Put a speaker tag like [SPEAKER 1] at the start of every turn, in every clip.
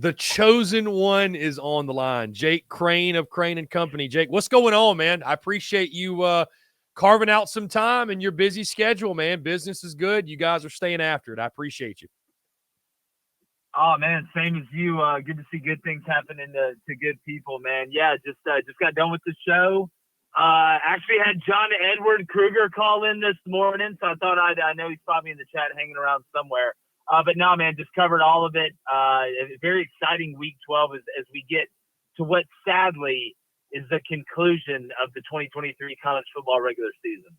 [SPEAKER 1] The chosen one is on the line. Jake Crain of Crain Company. Jake, what's going on, man? I appreciate you carving out some time in your busy schedule, man. Business is good. You guys are staying after it. I appreciate you.
[SPEAKER 2] Oh man, same as you. Good to see good things happening to good people, man. Yeah, just got done with the show. Actually had John Edward Kruger call in this morning, so I thought I know he's probably in the chat hanging around somewhere. But no, man, just covered all of it. A very exciting week 12 as we get to what sadly is the conclusion of the 2023 college football regular season.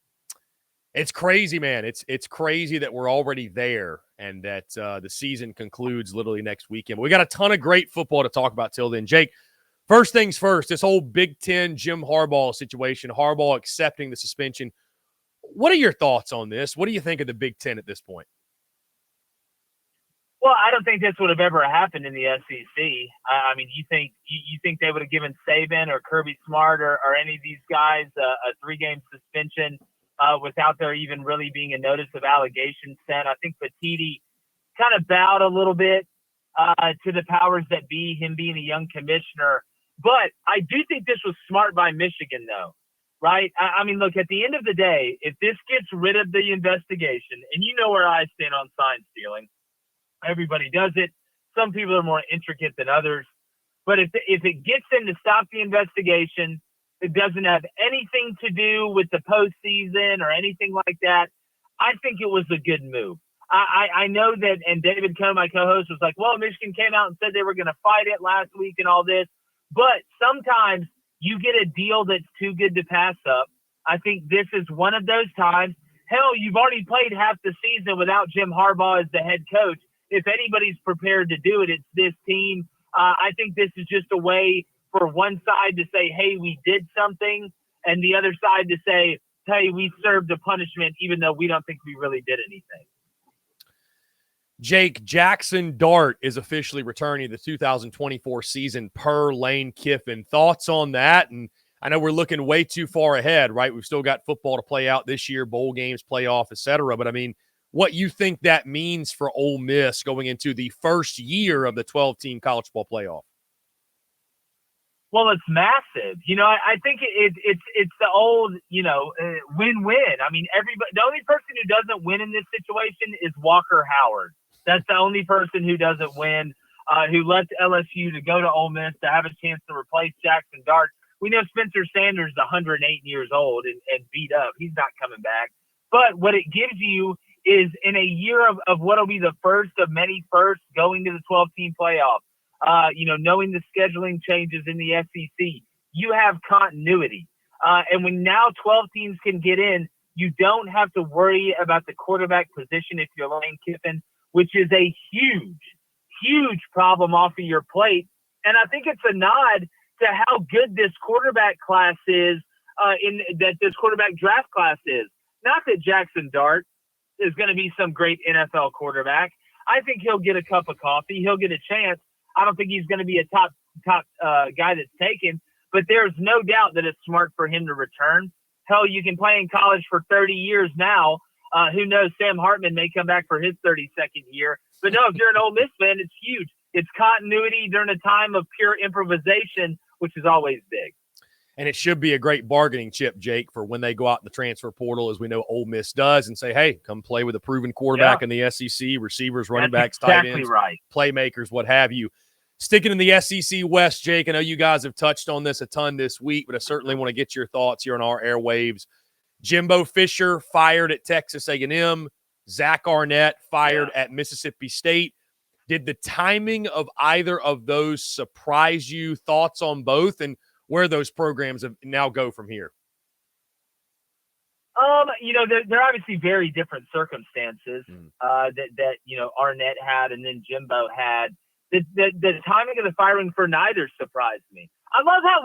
[SPEAKER 1] It's crazy, man. It's crazy that we're already there and that the season concludes literally next weekend. But we got a ton of great football to talk about till then. Jake, first things first, this whole Big Ten Jim Harbaugh situation, Harbaugh accepting the suspension. What are your thoughts on this? What do you think of the Big Ten at this point?
[SPEAKER 2] Well, I don't think this would have ever happened in the SEC. I mean, you think they would have given Saban or Kirby Smart or any of these guys a 3-game suspension without there even really being a notice of allegation sent? I think Petitti kind of bowed a little bit to the powers that be, him being a young commissioner. But I do think this was smart by Michigan, though, right? I mean, look, at the end of the day, if this gets rid of the investigation, and you know where I stand on sign stealing, everybody does it. Some people are more intricate than others. But if it gets them to stop the investigation, it doesn't have anything to do with the postseason or anything like that, I think it was a good move. I know that, and David Coe, my co-host, was like, well, Michigan came out and said they were going to fight it last week and all this. But sometimes you get a deal that's too good to pass up. I think this is one of those times. Hell, you've already played half the season without Jim Harbaugh as the head coach. If anybody's prepared to do it, it's this team. I think this is just a way for one side to say, hey, we did something, and the other side to say, hey, we served a punishment, even though we don't think we really did anything.
[SPEAKER 1] Jake, Jackson Dart is officially returning the 2024 season per Lane Kiffin. Thoughts on that? And I know we're looking way too far ahead, right? We've still got football to play out this year, bowl games, playoff, et cetera. But, I mean, what you think that means for Ole Miss going into the first year of the 12-team college football playoff?
[SPEAKER 2] Well, it's massive. You know, I think it's the old, win-win. I mean, the only person who doesn't win in this situation is Walker Howard. That's the only person who doesn't win, who left LSU to go to Ole Miss to have a chance to replace Jackson Dart. We know Spencer Sanders is 108 years old and beat up. He's not coming back. But what it gives you is in a year of what will be the first of many firsts going to the 12-team playoff, knowing the scheduling changes in the SEC, you have continuity. And when now 12 teams can get in, you don't have to worry about the quarterback position if you're Lane Kiffin, which is a huge, huge problem off of your plate. And I think it's a nod to how good this quarterback class is, this quarterback draft class is. Not that Jackson Dart is going to be some great NFL quarterback. I think he'll get a cup of coffee. He'll get a chance. I don't think he's going to be a top guy that's taken, but there's no doubt that it's smart for him to return. Hell, you can play in college for 30 years now. Who knows? Sam Hartman may come back for his 32nd year. But no, if you're an Ole Miss fan, it's huge. It's continuity during a time of pure improvisation, which is always big.
[SPEAKER 1] And it should be a great bargaining chip, Jake, for when they go out in the transfer portal, as we know Ole Miss does, and say, hey, come play with a proven quarterback in the SEC, receivers, running backs, tight ends, playmakers, what have you. Sticking in the SEC West, Jake, I know you guys have touched on this a ton this week, but I certainly want to get your thoughts here on our airwaves. Jimbo Fisher fired at Texas A&M. Zach Arnett fired at Mississippi State. Did the timing of either of those surprise you? Thoughts on both and where those programs have now go from here?
[SPEAKER 2] They're obviously very different circumstances that Arnett had and then Jimbo had. The timing of the firing for neither surprised me. I love how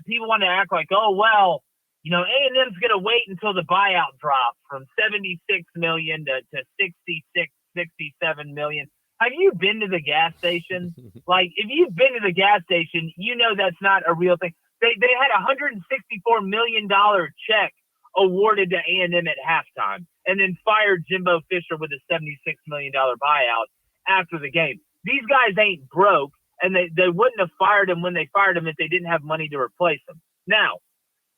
[SPEAKER 2] people want to act like, oh, well, A&M's going to wait until the buyout drops from $76 million to $66, $67 million. Have you been to the gas station? Like, if you've been to the gas station, you know that's not a real thing. They had a $164 million check awarded to A&M at halftime and then fired Jimbo Fisher with a $76 million buyout after the game. These guys ain't broke. and they wouldn't have fired him when they fired him if they didn't have money to replace him. Now,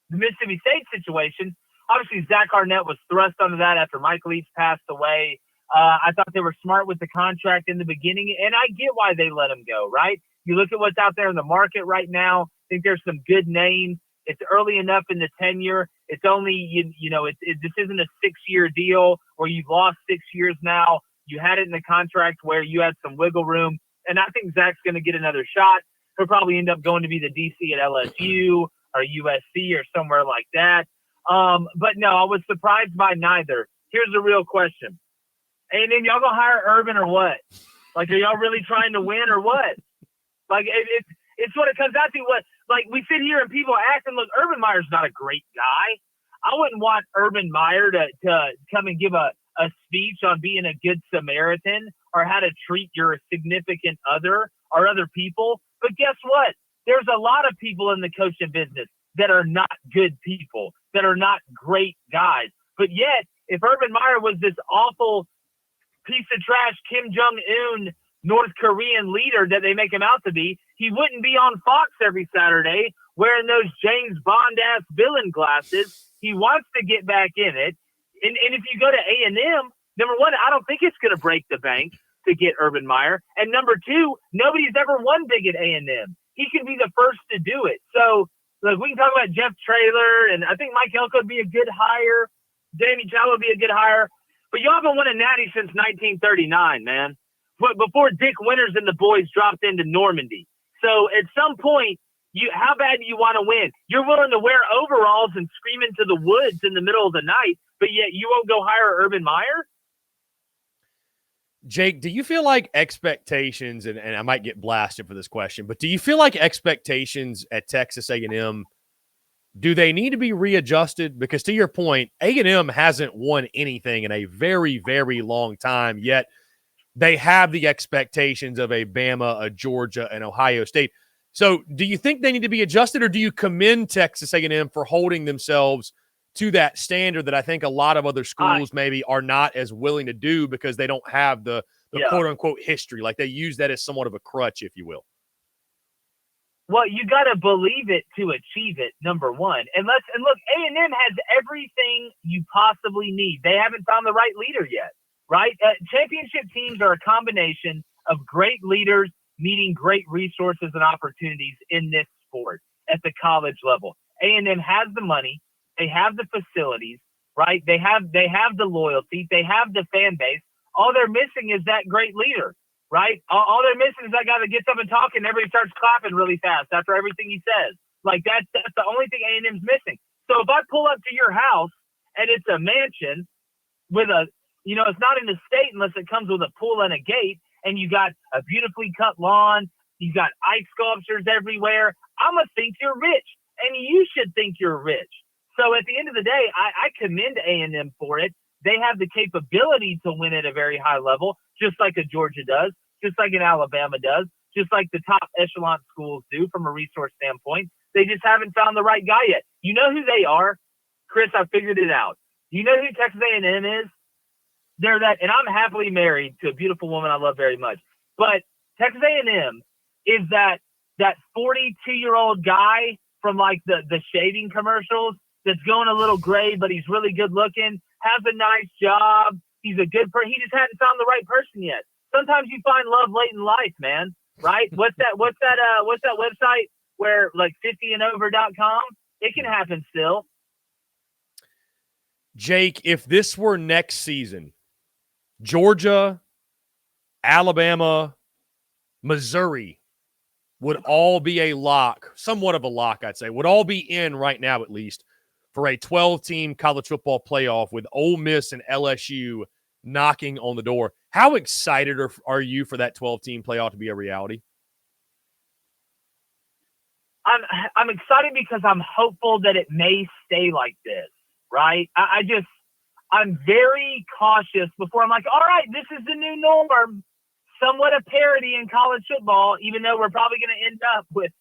[SPEAKER 2] the Mississippi State situation, obviously Zach Arnett was thrust onto that after Mike Leach passed away. I thought they were smart with the contract in the beginning, and I get why they let him go, right? You look at what's out there in the market right now. I think there's some good names. It's early enough in the tenure. It's only, this isn't a 6-year deal where you've lost 6 years now. You had it in the contract where you had some wiggle room, and I think Zach's going to get another shot. He'll probably end up going to be the DC at LSU or USC or somewhere like that. But no, I was surprised by neither. Here's the real question. And then y'all gonna hire Urban or what? Like, are y'all really trying to win or what? Like, it's what it comes out to. What, like, we sit here and people ask, and look, Urban Meyer's not a great guy. I wouldn't want Urban Meyer to come and give a speech on being a good Samaritan or how to treat your significant other or other people. But guess what? There's a lot of people in the coaching business that are not good people, that are not great guys. But yet, if Urban Meyer was this awful piece of trash Kim Jong-un North Korean leader that they make him out to be, he wouldn't be on Fox every Saturday wearing those James Bond-ass villain glasses. He wants to get back in it. And if you go to A&M, number one, I don't think it's going to break the bank to get Urban Meyer. And number two, nobody's ever won big at A&M. He can be the first to do it. So, look, we can talk about Jeff Traylor, and I think Mike Elko would be a good hire. Danny Chow would be a good hire. But y'all haven't won a natty since 1939, man. But before Dick Winters and the boys dropped into Normandy. So at some point, how bad do you want to win? You're willing to wear overalls and scream into the woods in the middle of the night, but yet you won't go hire Urban Meyer?
[SPEAKER 1] Jake, do you feel like expectations, and I might get blasted for this question, but do you feel like expectations at Texas A&M, do they need to be readjusted? Because to your point, A&M hasn't won anything in a very, very long time, yet they have the expectations of a Bama, a Georgia, and Ohio State. So do you think they need to be adjusted, or do you commend Texas A&M for holding themselves to that standard that I think a lot of other schools maybe are not as willing to do because they don't have the quote-unquote history? Like, they use that as somewhat of a crutch, if you will.
[SPEAKER 2] Well, you got to believe it to achieve it, number one. And look, A&M has everything you possibly need. They haven't found the right leader yet, right? Championship teams are a combination of great leaders meeting great resources and opportunities in this sport at the college level. A&M has the money. They have the facilities, right? They have the loyalty. They have the fan base. All they're missing is that great leader. Right? All they're missing is that guy that gets up and talking and everybody starts clapping really fast after everything he says. Like, that's the only thing A&M's missing. So if I pull up to your house and it's a mansion with it's not in the state unless it comes with a pool and a gate, and you got a beautifully cut lawn, you got ice sculptures everywhere, I'm going to think you're rich. And you should think you're rich. So at the end of the day, I commend A&M for it. They have the capability to win at a very high level, just like a Georgia does, just like an Alabama does, just like the top echelon schools do from a resource standpoint. They just haven't found the right guy yet. You know who they are? Chris, I figured it out. You know who Texas A&M is? They're that, and I'm happily married to a beautiful woman I love very much. But Texas A&M is that 42-year-old guy from like the shaving commercials that's going a little gray, but he's really good looking, has a nice job. He's a good person. He just hadn't found the right person yet. Sometimes you find love late in life, man. Right? What's that website where, like, 50andover.com? It can happen still.
[SPEAKER 1] Jake, if this were next season, Georgia, Alabama, Missouri would all be a lock, somewhat of a lock, I'd say, would all be in right now at least for a 12-team college football playoff with Ole Miss and LSU knocking on the door. How excited are you for that 12-team playoff to be a reality?
[SPEAKER 2] I'm excited because I'm hopeful that it may stay like this, right? I'm very cautious before I'm like, all right, this is the new norm, somewhat a parity in college football, even though we're probably going to end up with,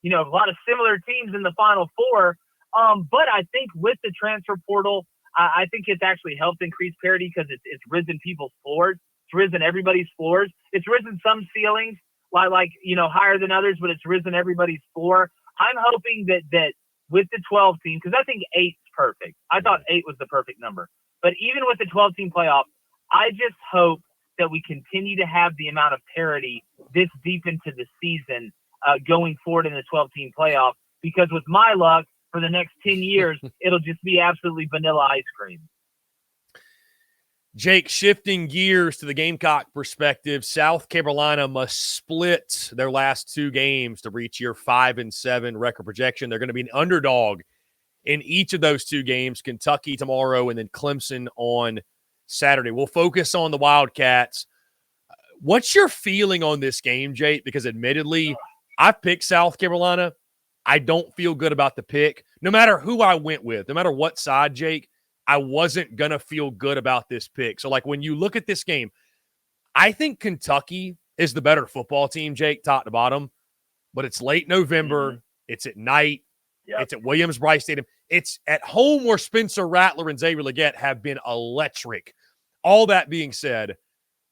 [SPEAKER 2] a lot of similar teams in the Final Four. But I think with the transfer portal, I think it's actually helped increase parity because it's risen people's floors. It's risen everybody's floors. It's risen some ceilings. like higher than others, but it's risen everybody's floor. I'm hoping that with the 12 team, because I think 8's perfect. I thought 8 was the perfect number. But even with the 12-team playoff, I just hope that we continue to have the amount of parity this deep into the season going forward in the 12-team playoff, because with my luck, for the next 10 years, it'll just be absolutely vanilla ice cream.
[SPEAKER 1] Jake, shifting gears to the Gamecock perspective, South Carolina must split their last 2 games to reach your 5-7 record projection. They're going to be an underdog in each of those 2 games, Kentucky tomorrow and then Clemson on Saturday. We'll focus on the Wildcats. What's your feeling on this game, Jake? Because admittedly, I've picked South Carolina. I don't feel good about the pick. No matter who I went with, no matter what side, Jake, I wasn't going to feel good about this pick. So, like, when you look at this game, I think Kentucky is the better football team, Jake, top to bottom. But it's late November. Mm-hmm. It's at night. Yep. It's at Williams-Brice Stadium. It's at home where Spencer Rattler and Xavier Legette have been electric. All that being said,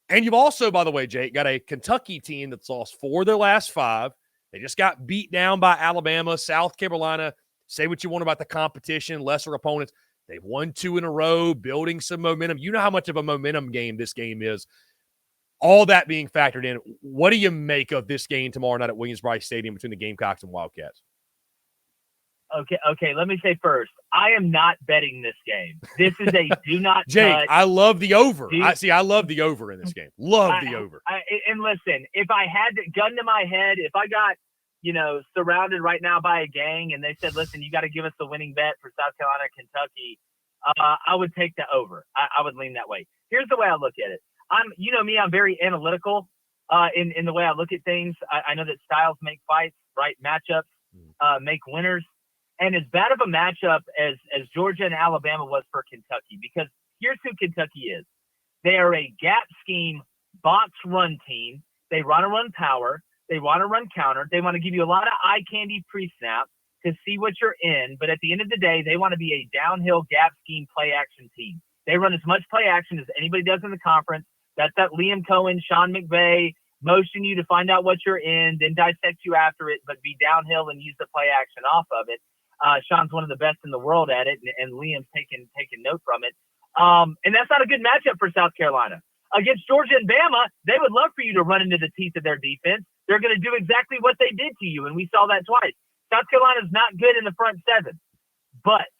[SPEAKER 1] and you've also, by the way, Jake, got a Kentucky team that's lost 4 of their last 5. They just got beat down by Alabama, South Carolina. Say what you want about the competition, lesser opponents. They've won 2 in a row, building some momentum. You know how much of a momentum game this game is. All that being factored in, what do you make of this game tomorrow night at Williams-Brice Stadium between the Gamecocks and Wildcats?
[SPEAKER 2] Okay. Let me say first, I am not betting this game. This is a do not
[SPEAKER 1] Jake,
[SPEAKER 2] touch.
[SPEAKER 1] I love the over. I love the over in this game. Love the over.
[SPEAKER 2] And listen, if I had the gun to my head, if I got surrounded right now by a gang and they said, listen, you got to give us the winning bet for South Carolina, Kentucky, I would take the over. I would lean that way. Here's the way I look at it. I'm very analytical in the way I look at things. I know that styles make fights, right? Matchups make winners. And as bad of a matchup as Georgia and Alabama was for Kentucky, because here's who Kentucky is. They are a gap scheme box run team. They want to run power. They want to run counter. They want to give you a lot of eye candy pre-snap to see what you're in. But at the end of the day, they want to be a downhill gap scheme play action team. They run as much play action as anybody does in the conference. That's that Liam Cohen, Sean McVay, motion you to find out what you're in, then dissect you after it, but be downhill and use the play action off of it. Sean's one of the best in the world at it, and Liam's taking note from it. And that's not a good matchup for South Carolina. Against Georgia and Bama, they would love for you to run into the teeth of their defense. They're going to do exactly what they did to you, and we saw that twice. South Carolina's not good in the front 7. But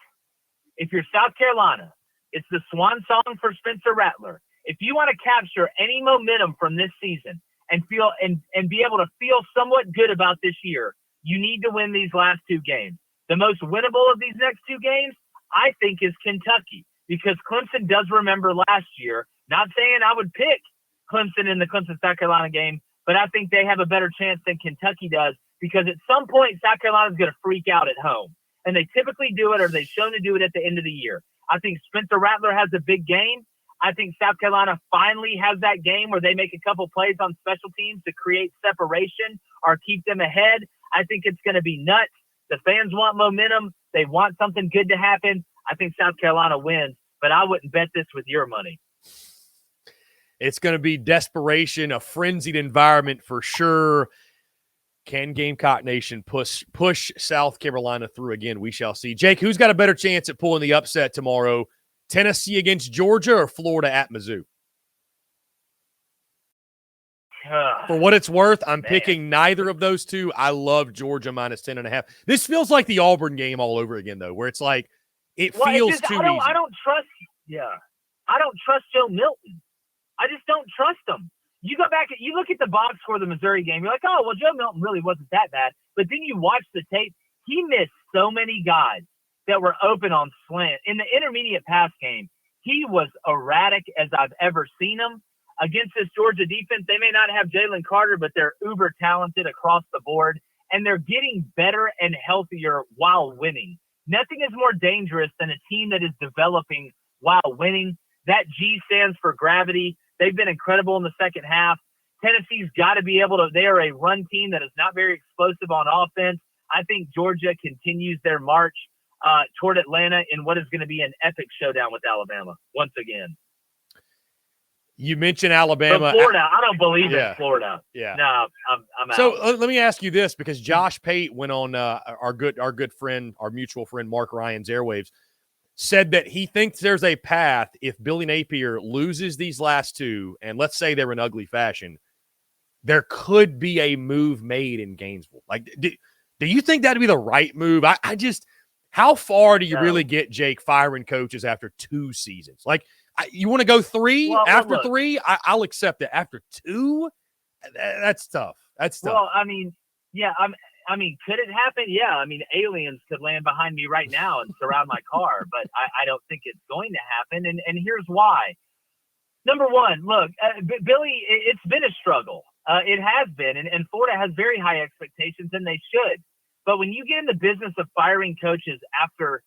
[SPEAKER 2] if you're South Carolina, it's the swan song for Spencer Rattler. If you want to capture any momentum from this season and feel and be able to feel somewhat good about this year, you need to win these last 2 games. The most winnable of these next 2 games, I think, is Kentucky, because Clemson does remember last year. Not saying I would pick Clemson in the Clemson-South Carolina game, but I think they have a better chance than Kentucky does, because at some point South Carolina is going to freak out at home. And they typically do it, or they've shown to do it at the end of the year. I think Spencer Rattler has a big game. I think South Carolina finally has that game where they make a couple plays on special teams to create separation or keep them ahead. I think it's going to be nuts. The fans want momentum. They want something good to happen. I think South Carolina wins, but I wouldn't bet this with your money.
[SPEAKER 1] It's going to be desperation, a frenzied environment for sure. Can Gamecock Nation push South Carolina through again? We shall see. Jake, who's got a better chance at pulling the upset tomorrow? Tennessee against Georgia or Florida at Mizzou? For what it's worth, I'm picking neither of those 2. I love Georgia minus 10.5. This feels like the Auburn game all over again, though, where it's like it feels too easy.
[SPEAKER 2] I don't trust Joe Milton. I just don't trust him. You go back, you look at the box score of the Missouri game, you're like, oh, well, Joe Milton really wasn't that bad. But then you watch the tape, he missed so many guys that were open on slant. In the intermediate pass game, he was erratic as I've ever seen him. Against this Georgia defense, they may not have Jalen Carter, but they're uber talented across the board, and they're getting better and healthier while winning. Nothing is more dangerous than a team that is developing while winning. That G stands for gravity. They've been incredible in the second half. Tennessee's got to be able to – they are a run team that is not very explosive on offense. I think Georgia continues their march toward Atlanta in what is going to be an epic showdown with Alabama once again.
[SPEAKER 1] You mentioned Alabama.
[SPEAKER 2] But Florida, I don't believe in Florida.
[SPEAKER 1] Yeah.
[SPEAKER 2] No, I'm out.
[SPEAKER 1] So let me ask you this, because Josh Pate went on our good friend, our mutual friend Mark Ryan's airwaves, said that he thinks there's a path if Billy Napier loses these last two, and let's say they're in ugly fashion, there could be a move made in Gainesville. Like, do you think that'd be the right move? I just, how far do you really get, Jake, firing coaches after 2 seasons? Like, you want to go 3 after 3? I'll accept it. After 2, that's tough. That's tough.
[SPEAKER 2] Well, I mean, yeah, I mean, could it happen? Yeah, I mean, aliens could land behind me right now and surround my car, but I don't think it's going to happen. And here's why. Number one, look, Billy, it's been a struggle. It has been, and Florida has very high expectations, and they should. But when you get in the business of firing coaches after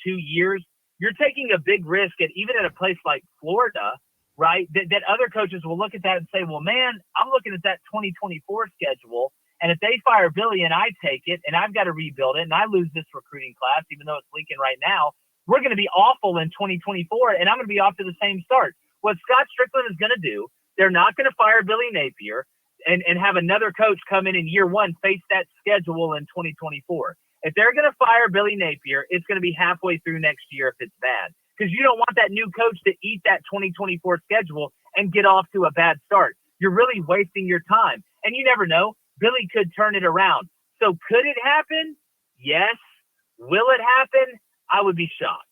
[SPEAKER 2] 2 years, you're taking a big risk, even at a place like Florida, right? That other coaches will look at that and say, well, man, I'm looking at that 2024 schedule. And if they fire Billy and I take it and I've got to rebuild it and I lose this recruiting class, even though it's leaking right now, we're going to be awful in 2024 and I'm going to be off to the same start. What Scott Strickland is going to do, they're not going to fire Billy Napier and have another coach come in year one, face that schedule in 2024. If they're going to fire Billy Napier, it's going to be halfway through next year if it's bad. Because you don't want that new coach to eat that 2024 schedule and get off to a bad start. You're really wasting your time. And you never know. Billy could turn it around. So could it happen? Yes. Will it happen? I would be shocked.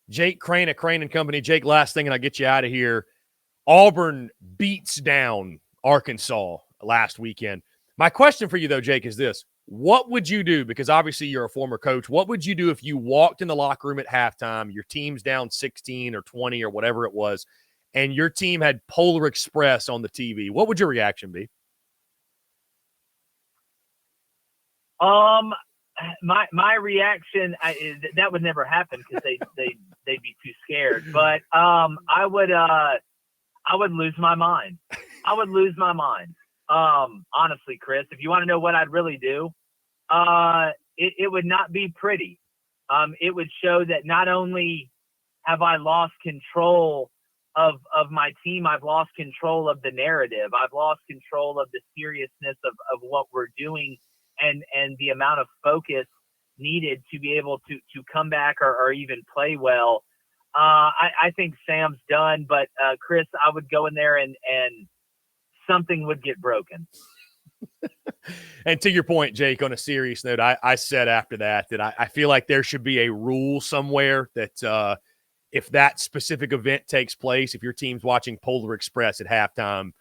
[SPEAKER 1] Jake Crain at Crain Company. Jake, last thing, and I'll get you out of here. Auburn beats down Arkansas last weekend. My question for you, though, Jake, is this. What would you do? Because obviously you're a former coach. What would you do if you walked in the locker room at halftime, your team's down 16 or 20 or whatever it was, and your team had Polar Express on the TV? What would your reaction be?
[SPEAKER 2] My reaction is that would never happen because they'd be too scared. But I would lose my mind. I would lose my mind. Honestly, Chris, if you want to know what I'd really do, it would not be pretty. It would show that not only have I lost control of my team, I've lost control of the narrative. I've lost control of the seriousness of what we're doing and the amount of focus needed to be able to come back or even play well. I think Sam's done, but Chris, I would go in there and something would get broken.
[SPEAKER 1] And to your point, Jake, on a serious note, I said after that I feel like there should be a rule somewhere that if that specific event takes place, if your team's watching Polar Express at halftime,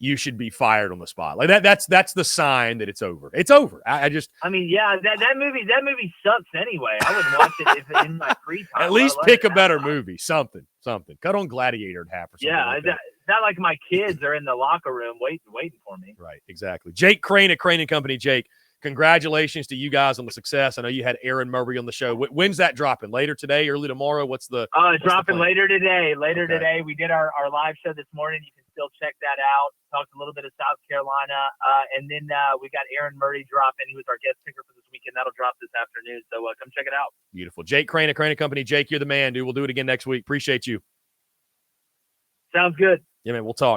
[SPEAKER 1] you should be fired on the spot. Like that's the sign that it's over. It's over. I
[SPEAKER 2] mean, yeah, that movie sucks anyway. I wouldn't watch it if in my free time.
[SPEAKER 1] At least pick a better movie. Something. Cut on Gladiator at half or something.
[SPEAKER 2] Yeah,
[SPEAKER 1] like that.
[SPEAKER 2] It's not like my kids are in the locker room waiting for me.
[SPEAKER 1] Right, exactly. Jake Crain at Crain Company. Jake, congratulations to you guys on the success. I know you had Aaron Murray on the show. When's that dropping? Later today, early tomorrow? It's
[SPEAKER 2] dropping later today. Today. We did our live show this morning. You can still check that out. Talked a little bit of South Carolina. And then we got Aaron Murray dropping. He was our guest speaker for this weekend. That'll drop this afternoon. So come check it out.
[SPEAKER 1] Beautiful. Jake Crain at Crain Company. Jake, you're the man, dude. We'll do it again next week. Appreciate you.
[SPEAKER 2] Sounds good.
[SPEAKER 1] Yeah, man. We'll talk.